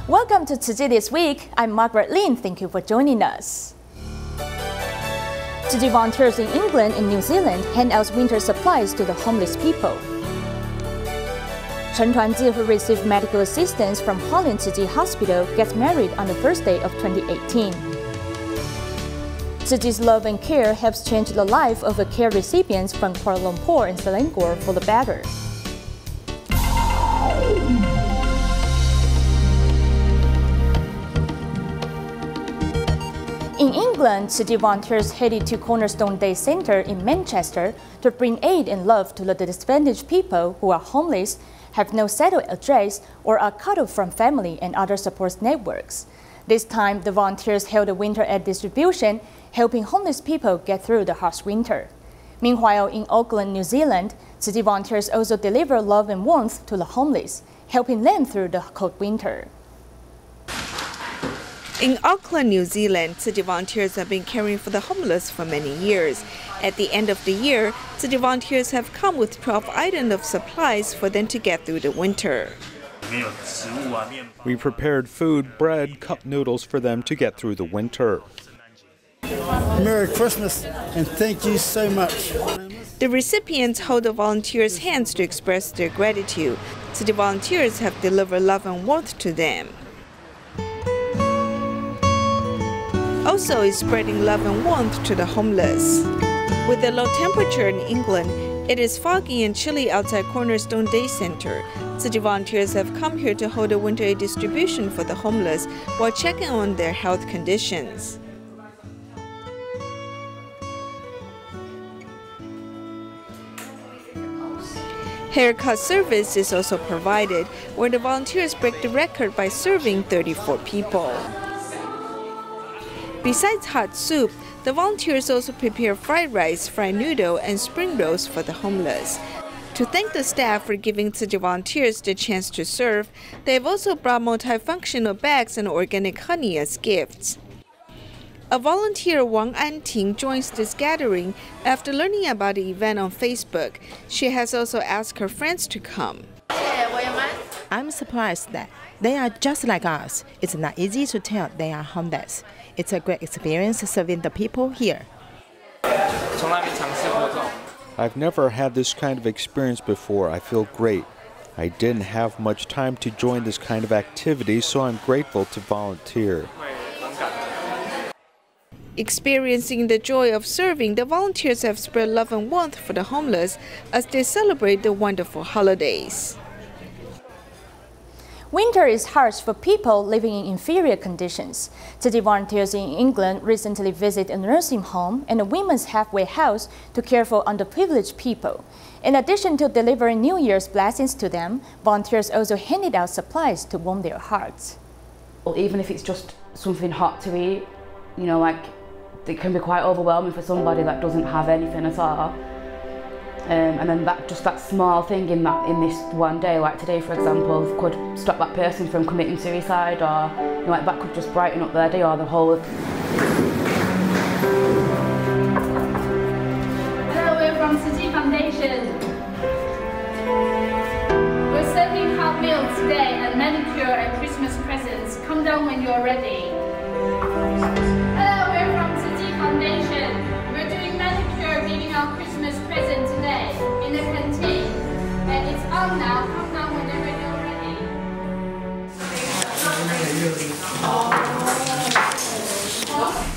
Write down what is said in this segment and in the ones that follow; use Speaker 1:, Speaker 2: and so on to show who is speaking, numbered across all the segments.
Speaker 1: Welcome to Tzu Chi This Week. I'm Margaret Lin. Thank you for joining us. Tzu Chi volunteers in England and New Zealand hand out winter supplies to the homeless people. Chen Tuanzhi, who received medical assistance from Hualien Tzu Chi Hospital, gets married on the first day of 2018. Tzu Chi's love and care helps change the life of the care recipients from Kuala Lumpur and Selangor for the better. In England, Tzu Chi volunteers headed to Cornerstone Day Centre in Manchester to bring aid and love to the disadvantaged people who are homeless, have no settled address, or are cut off from family and other support networks. This time, the volunteers held a winter aid distribution, helping homeless people get through the harsh winter. Meanwhile, in Auckland, New Zealand, Tzu Chi volunteers also deliver love and warmth to the homeless, helping them through the cold winter.
Speaker 2: In Auckland, New Zealand, Tzu Chi volunteers have been caring for the homeless for many years. At the end of the year, Tzu Chi volunteers have come with 12 items of supplies for them to get through the winter.
Speaker 3: We prepared food, bread, cup noodles for them to get through the winter.
Speaker 4: Merry Christmas and thank you so much.
Speaker 2: The recipients hold the volunteers' hands to express their gratitude. Tzu Chi volunteers have delivered love and warmth to them. Also is spreading love and warmth to the homeless. With the low temperature in England, it is foggy and chilly outside Cornerstone Day Centre. Tzu Chi volunteers have come here to hold a winter aid distribution for the homeless while checking on their health conditions. Haircut service is also provided, where the volunteers break the record by serving 34 people. Besides hot soup, the volunteers also prepare fried rice, fried noodle, and spring rolls for the homeless. To thank the staff for giving Tzu Chi volunteers the chance to serve, they have also brought multifunctional bags and organic honey as gifts. A volunteer, Wang Anting, joins this gathering after learning about the event on Facebook. She has also asked her friends to come.
Speaker 5: I'm surprised that they are just like us. It's not easy to tell they are homeless. It's a great experience serving the people here.
Speaker 3: I've never had this kind of experience before. I feel great. I didn't have much time to join this kind of activity, so I'm grateful to volunteer.
Speaker 2: Experiencing the joy of serving, the volunteers have spread love and warmth for the homeless as they celebrate the wonderful holidays.
Speaker 1: Winter is harsh for people living in inferior conditions. Tzu Chi volunteers in England recently visited a nursing home and a women's halfway house to care for underprivileged people. In addition to delivering New Year's blessings to them, volunteers also handed out supplies to warm their hearts.
Speaker 6: Even if it's just something hot to eat, you know, like it can be quite overwhelming for somebody that doesn't have anything at all. And then that small thing in this one day, like today for example, could stop that person from committing suicide, or you know, like that could just brighten up their day or the whole.
Speaker 7: Hello, we're from Tzu Chi Foundation. We're serving hot meals today and manicure and Christmas presents. Come down when you're ready. Hello, we're from Tzu Chi Foundation. We're doing manicure, giving out Christmas presents today in the canteen. And it's on now. Come down whenever you're ready.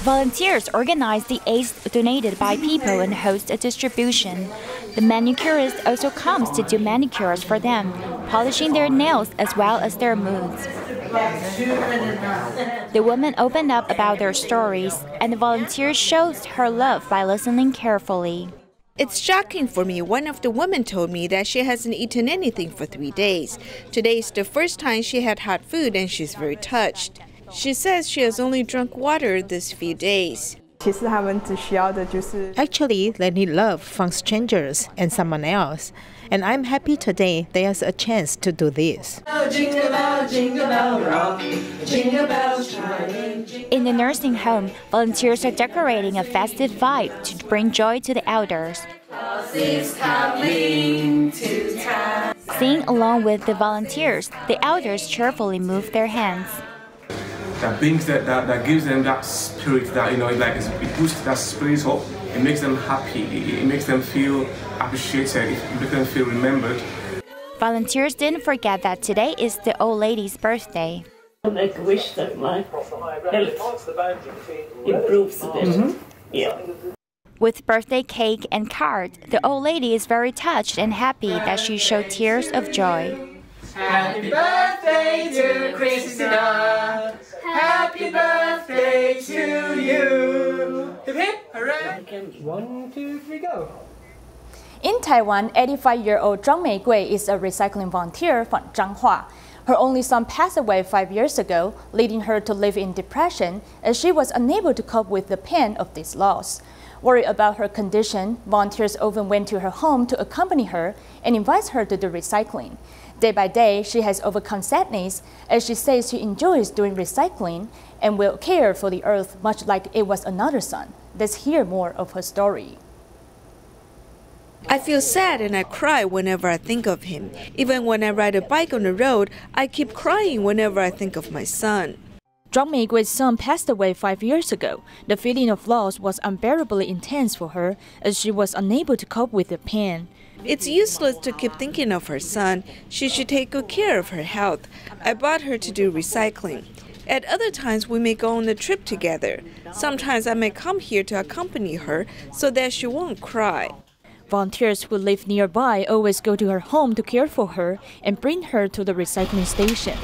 Speaker 8: Volunteers organize the aids donated by people and host a distribution. The manicurist also comes to do manicures for them, polishing their nails as well as their moods. The women opened up about their stories, and the volunteer shows her love by listening carefully.
Speaker 2: It's shocking for me. One of the women told me that she hasn't eaten anything for 3 days. Today is the first time she had hot food and she's very touched. She says she has only drunk water this few days.
Speaker 5: Actually, they need love from strangers and someone else. And I'm happy today there's a chance to do this.
Speaker 8: In the nursing home, volunteers are decorating a festive vibe to bring joy to the elders. Singing along with the volunteers, the elders cheerfully move their hands.
Speaker 9: That brings that gives them that spirit that, it boosts that spirit up. It makes them happy. It makes them feel appreciated. It makes them feel remembered.
Speaker 8: Volunteers didn't forget that today is the old lady's birthday.
Speaker 10: I make a wish that my health improves a bit. Yeah.
Speaker 8: With birthday cake and card, the old lady is very touched and happy that she showed tears of joy.
Speaker 11: Happy birthday to Christina! Happy birthday to you! Hip hip, hooray! 1, 2, 3, go!
Speaker 1: In Taiwan, 85-year-old庄梅桂is a recycling volunteer from Zhanghua. Her only son passed away 5 years ago, leading her to live in depression as she was unable to cope with the pain of this loss. Worried about her condition, volunteers often went to her home to accompany her and invite her to do recycling. Day by day, she has overcome sadness as she says she enjoys doing recycling and will care for the earth much like it was another son. Let's hear more of her story.
Speaker 2: I feel sad and I cry whenever I think of him. Even when I ride a bike on the road, I keep crying whenever I think of my son.
Speaker 1: 庄梅桂's son passed away 5 years ago. The feeling of loss was unbearably intense for her as she was unable to cope with the pain.
Speaker 2: It's useless to keep thinking of her son. She should take good care of her health. I brought her to do recycling. At other times, we may go on a trip together. Sometimes I may come here to accompany her so that she won't cry.
Speaker 1: Volunteers who live nearby always go to her home to care for her and bring her to the recycling station.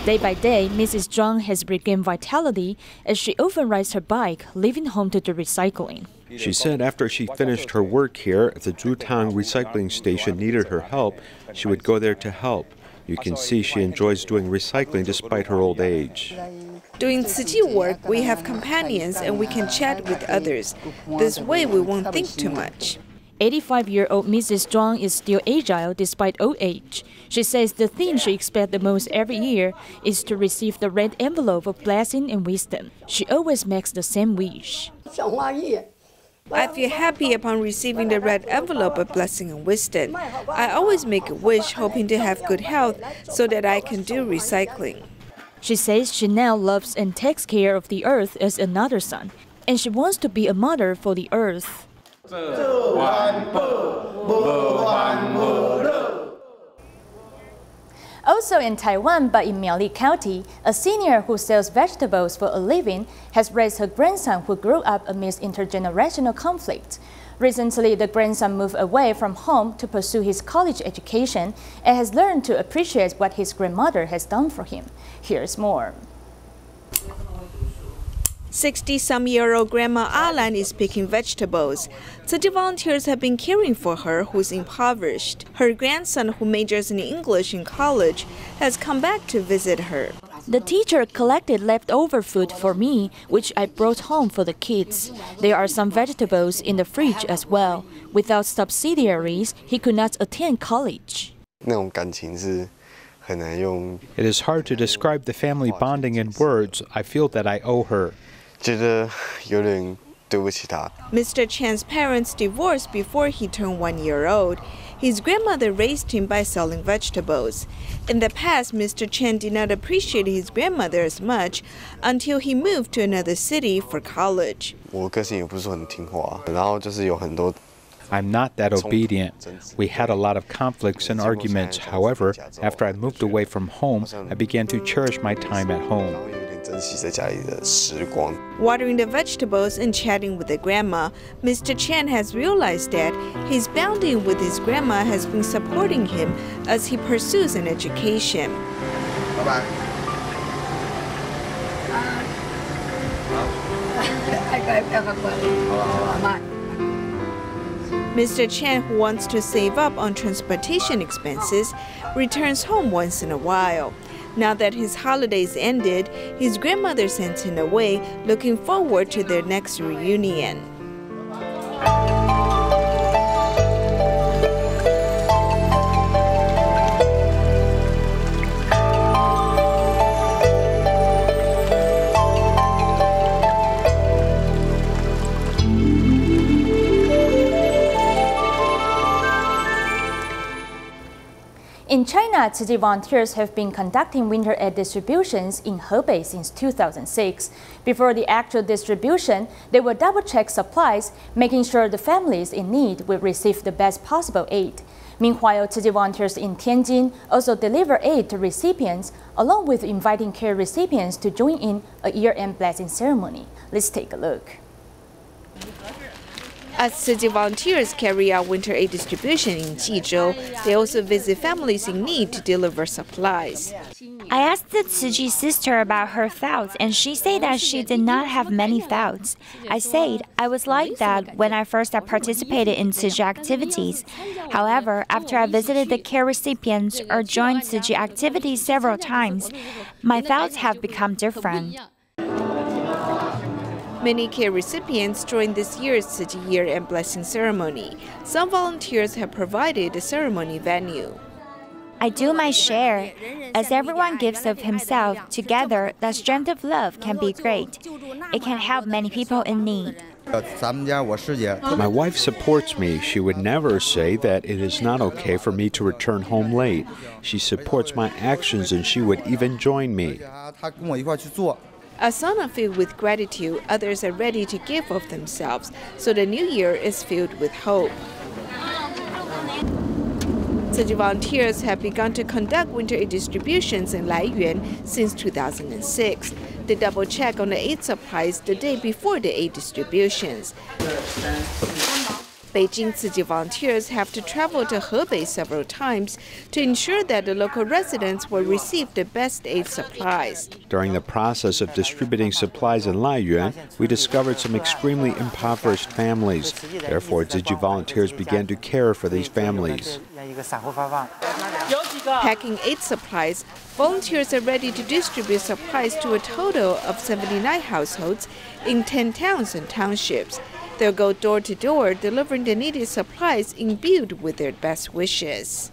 Speaker 1: Day by day, Mrs. Zhang has regained vitality as she often rides her bike, leaving home to do recycling.
Speaker 3: She said after she finished her work here, if the Zhutang recycling station needed her help, she would go there to help. You can see she enjoys doing recycling despite her old age.
Speaker 2: Doing Tzu Chi work, we have companions and we can chat with others. This way we won't think too much.
Speaker 1: 85-year-old Mrs. Zhuang is still agile despite old age. She says the thing she expects the most every year is to receive the red envelope of blessing and wisdom. She always makes the same wish.
Speaker 2: I feel happy upon receiving the red envelope of blessing and wisdom. I always make a wish hoping to have good health so that I can do recycling.
Speaker 1: She says she now loves and takes care of the earth as another son, and she wants to be a mother for the earth. Also in Taiwan, but in Miaoli County, a senior who sells vegetables for a living has raised her grandson who grew up amidst intergenerational conflict. Recently, the grandson moved away from home to pursue his college education and has learned to appreciate what his grandmother has done for him. Here's more.
Speaker 2: 60-some-year-old Grandma Alan is picking vegetables. Tzu Chi volunteers have been caring for her, who's impoverished. Her grandson, who majors in English in college, has come back to visit her.
Speaker 1: The teacher collected leftover food for me, which I brought home for the kids. There are some vegetables in the fridge as well. Without subsidiaries, he could not attend college.
Speaker 3: It is hard to describe the family bonding in words. I feel that I owe her.
Speaker 2: Mr. Chan's parents divorced before he turned 1 year old. His grandmother raised him by selling vegetables. In the past, Mr. Chen did not appreciate his grandmother as much until he moved to another city for college.
Speaker 3: I'm not that obedient. We had a lot of conflicts and arguments. However, after I moved away from home, I began to cherish my time at home.
Speaker 2: Watering the vegetables and chatting with the grandma, Mr. Chen has realized that his bonding with his grandma has been supporting him as he pursues an education.
Speaker 11: Bye-bye.
Speaker 2: Mr. Chen, who wants to save up on transportation expenses, returns home once in a while. Now that his holidays ended, his grandmother sent him away, looking forward to their next reunion.
Speaker 1: In China, Tzu Chi volunteers have been conducting winter aid distributions in Hebei since 2006. Before the actual distribution, they will double-check supplies, making sure the families in need will receive the best possible aid. Meanwhile, Tzu Chi volunteers in Tianjin also deliver aid to recipients, along with inviting care recipients to join in a year-end blessing ceremony. Let's take a look.
Speaker 2: As Tzu Chi volunteers carry out winter aid distribution in Jizhou, they also visit families in need to deliver supplies.
Speaker 8: I asked the Tzu Chi sister about her thoughts, and she said that she did not have many thoughts. I said I was like that when I first participated in Tzu Chi activities. However, after I visited the care recipients or joined Tzu Chi activities several times, my thoughts have become different.
Speaker 2: Many care recipients joined this year's Tzu Chi year-end blessing ceremony. Some volunteers have provided a ceremony venue.
Speaker 8: I do my share. As everyone gives of himself, together, the strength of love can be great. It can help many people in need.
Speaker 3: My wife supports me. She would never say that it is not okay for me to return home late. She supports my actions and she would even join me.
Speaker 2: A sauna filled with gratitude, others are ready to give of themselves, so the new year is filled with hope. Tzu Chi volunteers have begun to conduct winter aid distributions in Hualien since 2006. They double-check on the aid supplies the day before the aid distributions. Beijing Tzu Chi volunteers have to travel to Hebei several times to ensure that the local residents will receive the best aid supplies.
Speaker 3: During the process of distributing supplies in Hualien, we discovered some extremely impoverished families. Therefore, Tzu Chi volunteers began to care for these families.
Speaker 2: Packing aid supplies, volunteers are ready to distribute supplies to a total of 79 households in 10 towns and townships. They'll go door to door, delivering the needed supplies imbued with their best wishes.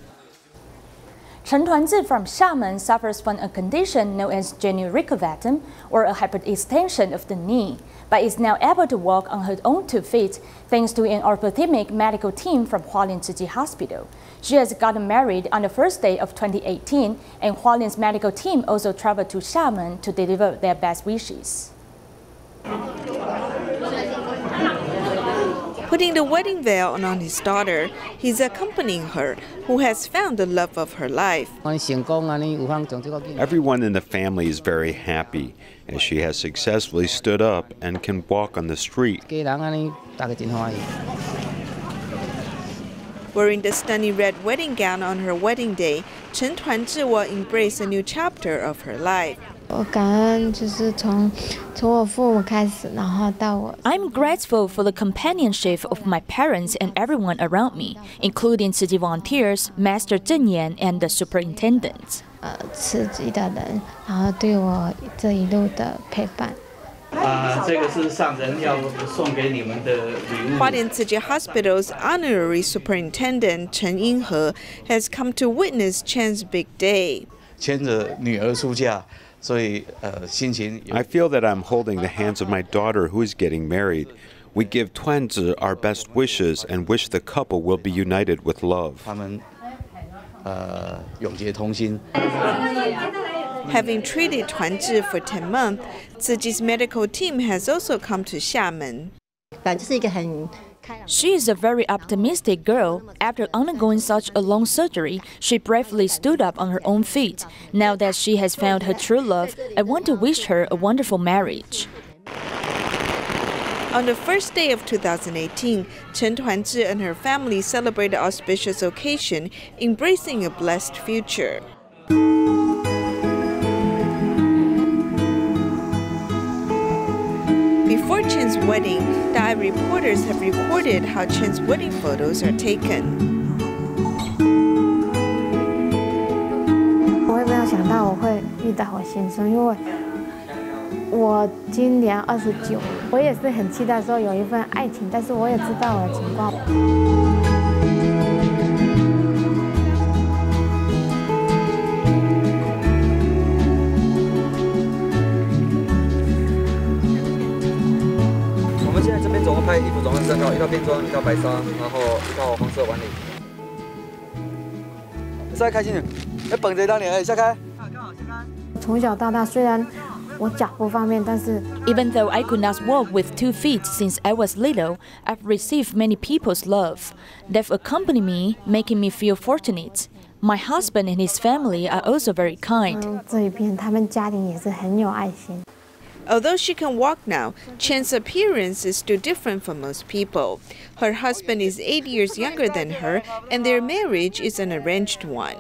Speaker 1: Chen Tuanzhi from Xiamen suffers from a condition known as genu-rickevatum, or a hyperextension of the knee, but is now able to walk on her own 2 feet thanks to an orthopedic medical team from Hualien Tzu Chi Hospital. She has gotten married on the first day of 2018, and Hualien's medical team also traveled to Xiamen to deliver their best wishes.
Speaker 2: Putting the wedding veil on his daughter, he's accompanying her, who has found the love of her life.
Speaker 3: Everyone in the family is very happy, as she has successfully stood up and can walk on the street.
Speaker 2: Wearing the stunning red wedding gown on her wedding day, Chen Tuanzhi will embrace a new chapter of her life.
Speaker 1: I'm grateful for the companionship of my parents and everyone around me, including Tzu Chi volunteers, Master Zheng Yan, and the superintendents.
Speaker 2: Hualien Tzu Chi Hospital's honorary superintendent Chen Yinghe has come to witness Chen's big day.
Speaker 3: I feel that I'm holding the hands of my daughter who is getting married. We give Tuanzhi our best wishes and wish the couple will be united with love.
Speaker 2: Having treated Tuanzhi for 10 months, Tzu Chi's medical team has also come to Xiamen.
Speaker 1: She is a very optimistic girl. After undergoing such a long surgery, she bravely stood up on her own feet. Now that she has found her true love, I want to wish her a wonderful marriage.
Speaker 2: On the first day of 2018, Chen Tuanzhi and her family celebrated an auspicious occasion, embracing a blessed future. Before Chen's wedding, Daai reporters have recorded how Chen's wedding photos are taken.
Speaker 12: 我也没有想到我会遇到我先生，因为我今年29，我也是很期待说有一份爱情，但是我也知道我的情况。
Speaker 13: 我们现在这边总共拍衣服总共3套，1套便装，1套白纱，然后1套黄色晚礼。再开心点，要绷着一当点，哎，下开。
Speaker 12: 从小到大，虽然我脚不方便，但是
Speaker 1: Even though I could not walk with 2 feet since I was little, I've received many people's love. They've accompanied me, making me feel fortunate. My husband and his family are also very kind.
Speaker 12: 这一片他们家庭也是很有爱心。
Speaker 2: Although she can walk now, Chen's appearance is still different from most people. Her husband is 8 years younger than her, and their marriage is an arranged one.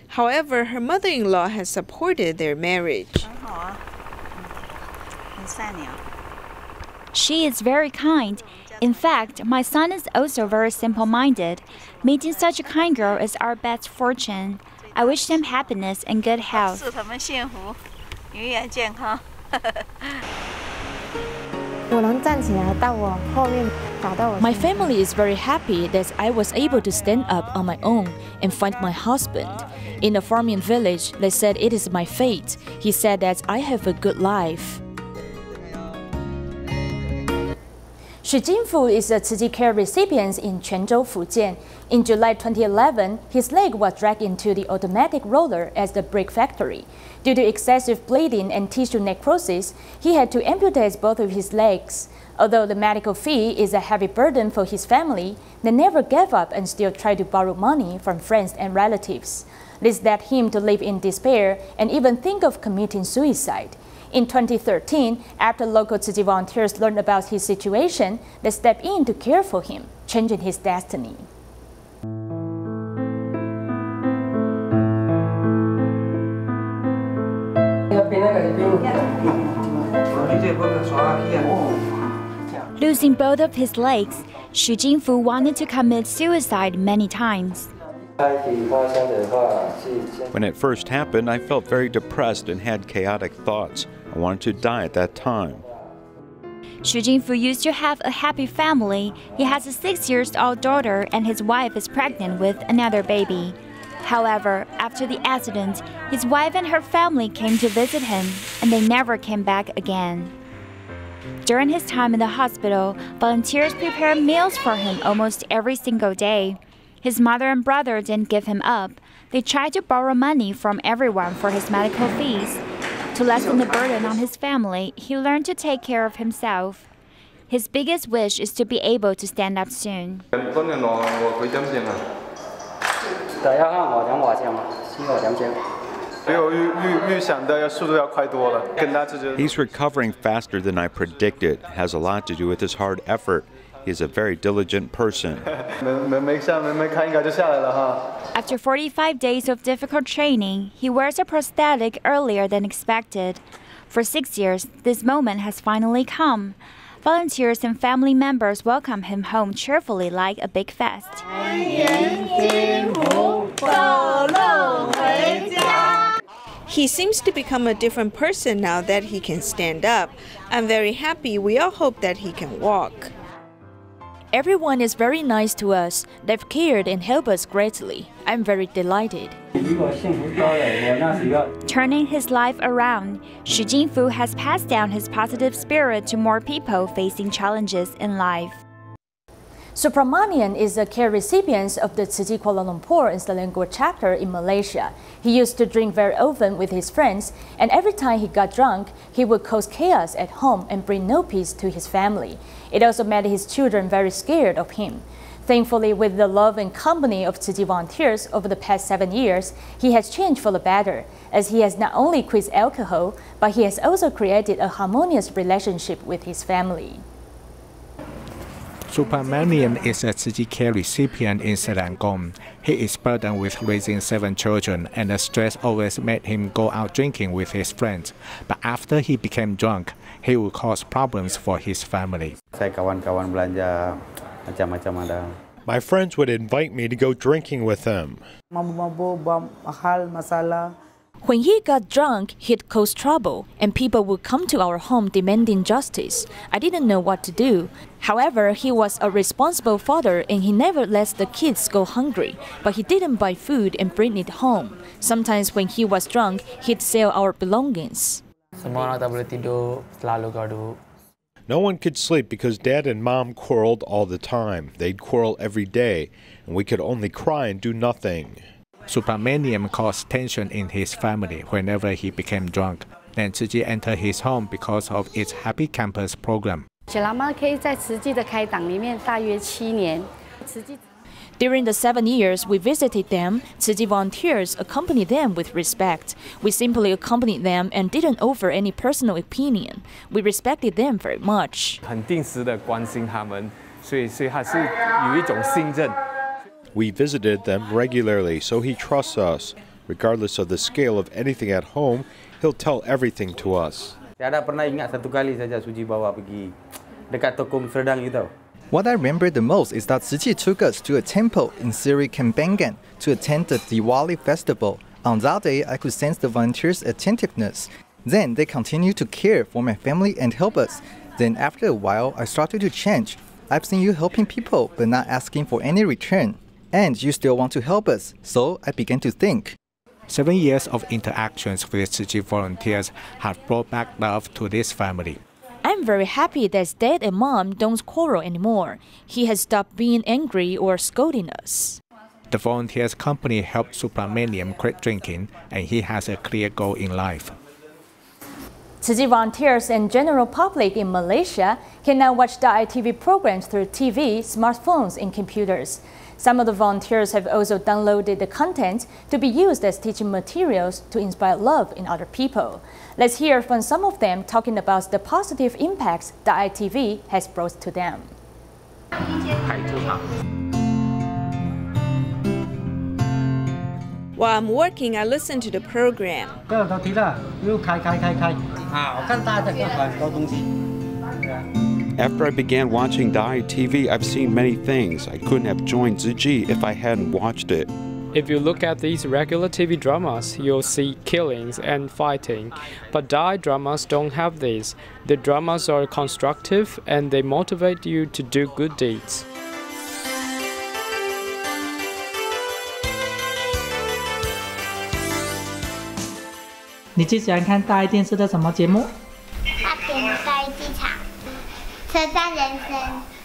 Speaker 2: However, her mother-in-law has supported their marriage.
Speaker 8: She is very kind. In fact, my son is also very simple-minded. Meeting such a kind girl is our best fortune. I wish them happiness and good health.
Speaker 1: My family is very happy that I was able to stand up on my own and find my husband. In the farming village, they said it is my fate. He said that I have a good life.许金福is a Tzu Chi care recipient in Quanzhou, Fujian. In July 2011, his leg was dragged into the automatic roller at the brick factory. Due to excessive bleeding and tissue necrosis, he had to amputate both of his legs. Although the medical fee is a heavy burden for his family, they never gave up and still tried to borrow money from friends and relatives. This led him to live in despair and even think of committing suicide. In 2013, after local Tzu Chi volunteers learned about his situation, they stepped in to care for him, changing his destiny.
Speaker 8: Losing both of his legs, Xu Jinfu wanted to commit suicide many times.
Speaker 3: When it first happened, I felt very depressed and had chaotic thoughts. I wanted to die at that time.
Speaker 8: Xu Jinfu used to have a happy family. He has a 6-year-old daughter and his wife is pregnant with another baby. However, after the accident, his wife and her family came to visit him, and they never came back again. During his time in the hospital, volunteers prepared meals for him almost every single day. His mother and brother didn't give him up. They tried to borrow money from everyone for his medical fees. To lessen the burden on his family, he learned to take care of himself. His biggest wish is to be able to stand up soon.
Speaker 3: He's recovering faster than I predicted. It has a lot to do with his hard effort. He is a very diligent person.
Speaker 8: After 45 days of difficult training, he wears a prosthetic earlier than expected. For 6 years, this moment has finally come. Volunteers and family members welcome him home cheerfully like a big fest.
Speaker 2: He seems to become a different person now that he can stand up. I'm very happy. We all hope that he can walk.
Speaker 1: Everyone is very nice to us. They've cared and helped us greatly. I'm very delighted.
Speaker 8: Turning his life around, Xu Jinfu has passed down his positive spirit to more people facing challenges in life.
Speaker 1: Supramanian is a care recipient of the Tzu Chi Kuala Lumpur and Selangor chapter in Malaysia. He used to drink very often with his friends, and every time he got drunk, he would cause chaos at home and bring no peace to his family. It also made his children very scared of him. Thankfully, with the love and company of Tzu Chi volunteers over the past 7 years, he has changed for the better, as he has not only quit alcohol, but he has also created a harmonious relationship with his family.
Speaker 14: Supramanian is a Tzu Chi care recipient in Selangor. He is burdened with raising 7 children, and the stress always made him go out drinking with his friends. But after he became drunk, he would cause problems for his family.
Speaker 3: My friends would invite me to go drinking with them.
Speaker 1: When he got drunk, he'd cause trouble, and people would come to our home demanding justice. I didn't know what to do. However, he was a responsible father and he never lets the kids go hungry, but he didn't buy food and bring it home. Sometimes when he was drunk, he'd sell our belongings.
Speaker 3: No one could sleep because Dad and Mom quarreled all the time. They'd quarrel every day, and we could only cry and do nothing.
Speaker 14: Subramaniam caused tension in his family whenever he became drunk. Then Tzu Chi entered his home because of its Happy Campus program.
Speaker 1: During the 7 years we visited them, Tzu Chi volunteers accompanied them with respect. We simply accompanied them and didn't offer any personal opinion. We respected them very much.
Speaker 3: We visited them regularly, so he trusts us. Regardless of the scale of anything at home, he'll tell everything to us.
Speaker 15: What I remember the most is that Tzu Chi took us to a temple in Sri Kembangan to attend the Diwali festival. On that day, I could sense the volunteers' attentiveness. Then they continued to care for my family and help us. Then after a while, I started to change. I've seen you helping people but not asking for any return. And you still want to help us, so I began to think.
Speaker 14: 7 years of interactions with Tzu Chi volunteers have brought back love to this family.
Speaker 1: I'm very happy that Dad and Mom don't quarrel anymore. He has stopped being angry or scolding us.
Speaker 14: The volunteers' company helped Subramaniam quit drinking, and he has a clear goal in life.
Speaker 1: Tzu Chi volunteers and general public in Malaysia can now watch Daai TV programs through TV, smartphones, and computers. Some of the volunteers have also downloaded the content to be used as teaching materials to inspire love in other people. Let's hear from some of them talking about the positive impacts Daai TV has brought to them.
Speaker 2: While I'm working, I listen to the program.
Speaker 3: After I began watching Daai TV, I've seen many things. I couldn't have joined Tzu Chi if I hadn't watched it.
Speaker 16: If you look at these regular TV dramas, you'll see killings and fighting. But Daai dramas don't have these. The dramas are constructive and they motivate you to do good deeds.
Speaker 11: 你最喜欢看大爱电视的什么节目？
Speaker 17: 大田赛机场、车站人生，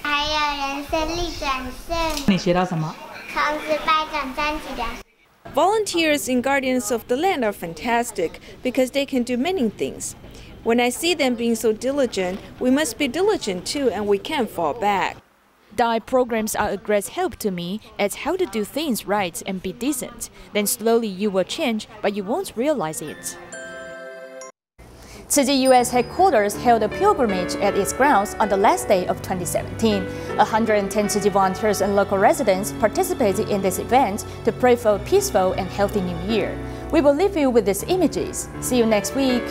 Speaker 17: 还有人生逆转胜。
Speaker 11: 你学到什么？
Speaker 17: 从失败中站起来。
Speaker 2: Volunteers in Guardians of the Land are fantastic because they can do many things. When I see them being so diligent, we must be diligent too, and we can't fall back.
Speaker 1: Daai programs are a great help to me as how to do things right and be decent. Then slowly you will change, but you won't realize it. Tzu Chi U.S. headquarters held a pilgrimage at its grounds on the last day of 2017. 110 Tzu Chi volunteers and local residents participated in this event to pray for a peaceful and healthy new year. We will leave you with these images. See you next week.